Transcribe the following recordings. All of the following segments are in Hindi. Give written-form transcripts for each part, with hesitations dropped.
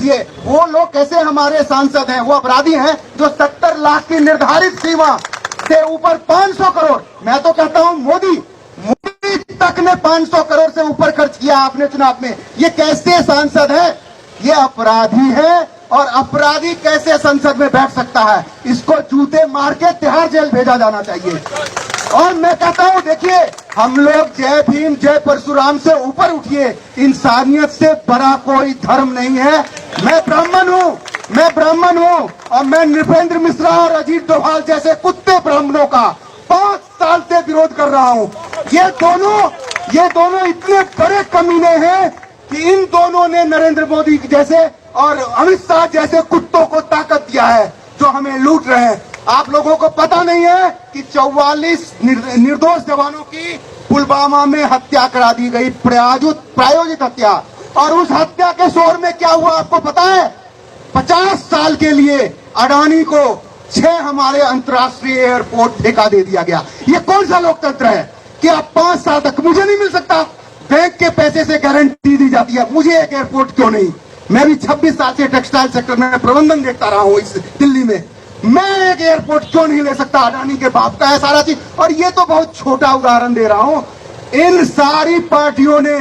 समझिए, वो लोग कैसे हमारे सांसद हैं? वो अपराधी हैं जो 70 लाख की निर्धारित सीमा से ऊपर 500 करोड़, मैं तो कहता हूं मोदी तक ने 500 करोड़ से ऊपर खर्च किया आपने चुनाव में। ये कैसे सांसद है? ये अपराधी है, और अपराधी कैसे संसद में बैठ सकता है? इसको जूते मार के तिहाड़ जेल भेजा जाना चाहिए। और मैं कहता हूं, देखिए, हम लोग जय भीम जय परशुराम से ऊपर उठिए। इंसानियत से बड़ा कोई धर्म नहीं है। मैं ब्राह्मण हूं और मैं नृपेंद्र मिश्रा और अजीत डोभाल जैसे कुत्ते ब्राह्मणों का 5 साल से विरोध कर रहा हूं। ये दोनों इतने बड़े कमीने हैं कि इन दोनों ने नरेंद्र मोदी जैसे और अमित शाह जैसे कुत्तों को ताकत दिया है जो हमें लूट रहे हैं। आप लोगों को पता नहीं है कि 44 निर्दोष जवानों की पुलवामा में हत्या करा दी गई, प्रायोजित हत्या। और उस हत्या के शोर में क्या हुआ आपको पता है? 50 साल के लिए अडानी को 6 हमारे अंतर्राष्ट्रीय एयरपोर्ट ठेका दे दिया गया। ये कौन सा लोकतंत्र है कि आप 5 साल तक, मुझे नहीं मिल सकता, बैंक के पैसे से गारंटी दी जाती है, मुझे एक एयरपोर्ट क्यों नहीं? मैं भी 26 साल से टेक्सटाइल सेक्टर में प्रबंधन देखता रहा हूं इस दिल्ली में, मैं एक एयरपोर्ट क्यों नहीं ले सकता? अडानी के बाप का है सारा चीज। और ये तो बहुत छोटा उदाहरण दे रहा हूं, इन सारी पार्टियों ने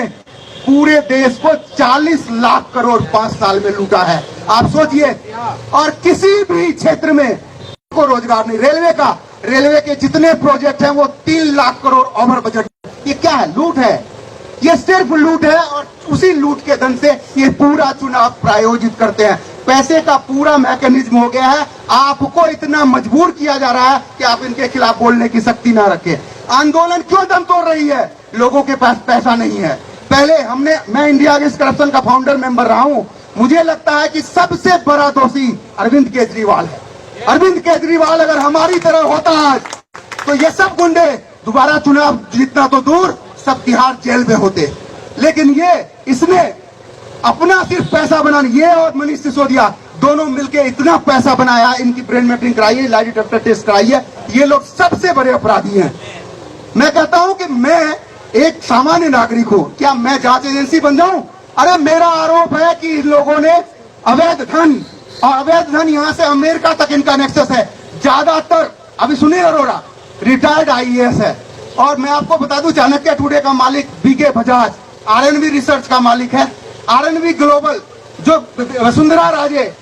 पूरे देश को 40 लाख करोड़ 5 साल में लूटा है। आप सोचिए, और किसी भी क्षेत्र में को रोजगार नहीं। रेलवे के जितने प्रोजेक्ट हैं वो 3 लाख करोड़ ओवर बजट। ये क्या है? लूट है। ये सिर्फ लूट है, और उसी लूट के धन से ये पूरा चुनाव प्रायोजित करते हैं। पैसे का पूरा मैकेनिज्म हो गया है। आपको इतना मजबूर किया जा रहा है कि आप इनके खिलाफ बोलने की शक्ति ना रखें। आंदोलन क्यों दम तोड़ रही है? लोगों के पास पैसा नहीं है। पहले मैं इंडिया अगेंस्ट करप्शन का फाउंडर मेंबर रहा हूं। मुझे लगता है कि सबसे बड़ा दोषी अरविंद केजरीवाल है। अरविंद केजरीवाल अगर हमारी तरह होता आज, तो ये सब गुंडे दोबारा चुनाव जीतना तो दूर, सब तिहाड़ जेल में होते। लेकिन इसने अपना सिर्फ पैसा बनाने, ये और मनीष सिसोदिया दोनों मिलके इतना पैसा बनाया, इनकी ब्रेन मैपिंग कराई है, लाई डिटेक्टर टेस्ट कराई है। ये लोग सबसे बड़े अपराधी हैं। मैं कहता हूं कि मैं एक सामान्य नागरिक हूं, क्या मैं जांच एजेंसी बन जाऊं? अरे मेरा आरोप है कि इन लोगों ने अवैध धन यहां से अमेरिका तक इनका नेक्सस है। ज्यादातर, अभी सुनील अरोड़ा रिटायर्ड IAS है, और मैं आपको बता दूं, चाणक्य टुडे का मालिक BK बजाज RNV रिसर्च का मालिक है। RNV ग्लोबल, जो वसुंधरा राजे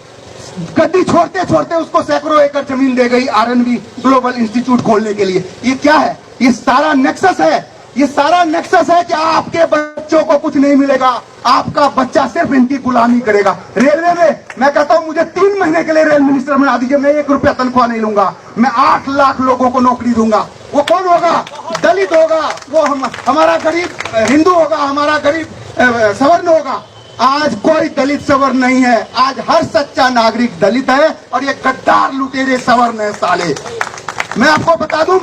गद्दी छोड़ते छोड़ते उसको सैकड़ों एकड़ जमीन दे गई RNV ग्लोबल इंस्टीट्यूट खोलने के लिए। ये क्या है? ये सारा नेक्सस है। ये सारा नेक्सस है कि आपके बच्चों को कुछ नहीं मिलेगा, आपका बच्चा सिर्फ इनकी गुलामी करेगा। रेलवे में मैं कहता हूं, मुझे 3 महीने के लिए रेल मिनिस्टर बना दीजिए, मैं 1 रुपया तनख्वाह नहीं लूंगा। मैं 8 लाख लोगों को नौकरी दूंगा। वो कौन होगा? दलित होगा, वो हमारा गरीब हिंदू होगा, हमारा गरीब सवर्ण होगा। आज कोई दलित सवर्ण नहीं है। आज हर सच्चा नागरिक दलित है, और ये गद्दार लुटेरे सवर्ण है साले। मैं आपको बता दूं,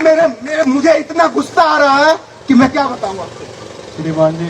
मुझे इतना गुस्सा आ रहा है कि मैं क्या बताऊं आपको। श्रीमान जी,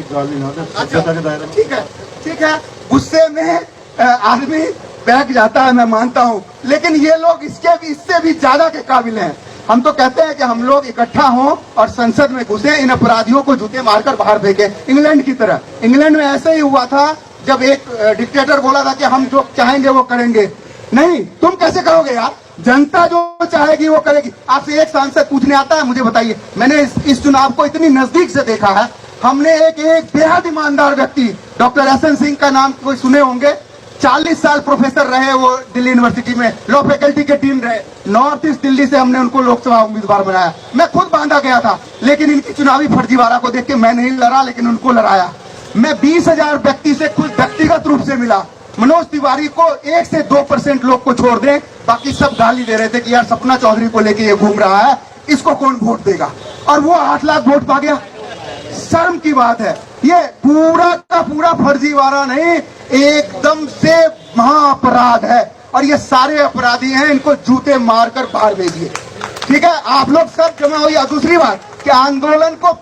ठीक है, गुस्से में आदमी बहक जाता है, मैं मानता हूं, लेकिन ये लोग इससे भी ज्यादा के काबिल हैं। हम तो कहते हैं कि हम लोग इकट्ठा हों और संसद में घुसे, इन अपराधियों को जूते मारकर बाहर फेंके, इंग्लैंड की तरह। इंग्लैंड में ऐसे ही हुआ था, जब एक डिक्टेटर बोला था कि हम जो चाहेंगे वो करेंगे। नहीं, तुम कैसे करोगे यार? जनता जो चाहेगी वो करेगी। आपसे एक सांसद पूछने आता है, मुझे बताइए। मैंने इस चुनाव को इतनी नजदीक से देखा है। हमने एक बेहद ईमानदार व्यक्ति, डॉक्टर SN सिंह का नाम कोई सुने होंगे, 40 साल प्रोफेसर रहे वो दिल्ली यूनिवर्सिटी में, लॉ फैकल्टी के डीन रहे। नॉर्थ ईस्ट दिल्ली से हमने उनको लोकसभा उम्मीदवार बनाया। मैं खुद बांधा गया था, लेकिन इनकी चुनावी फर्जीवाड़ा को देख के मैं नहीं लड़ा, लेकिन उनको लड़ाया। मैं 20,000 व्यक्ति से खुद व्यक्तिगत रूप से मिला। मनोज तिवारी को 1 से 2% लोग को छोड़ दें, बाकी सब गाली दे रहे थे कि यार सपना चौधरी को लेके ये घूम रहा है, इसको कौन वोट देगा? और वो 8 लाख वोट पा गया। शर्म की बात है। ये पूरा का पूरा फर्जीवाड़ा नहीं, एकदम से महाअपराध है, और ये सारे अपराधी हैं। इनको जूते मारकर बाहर भेजिए। ठीक है, आप लोग सब जमा होइए। दूसरी बात कि आंदोलन को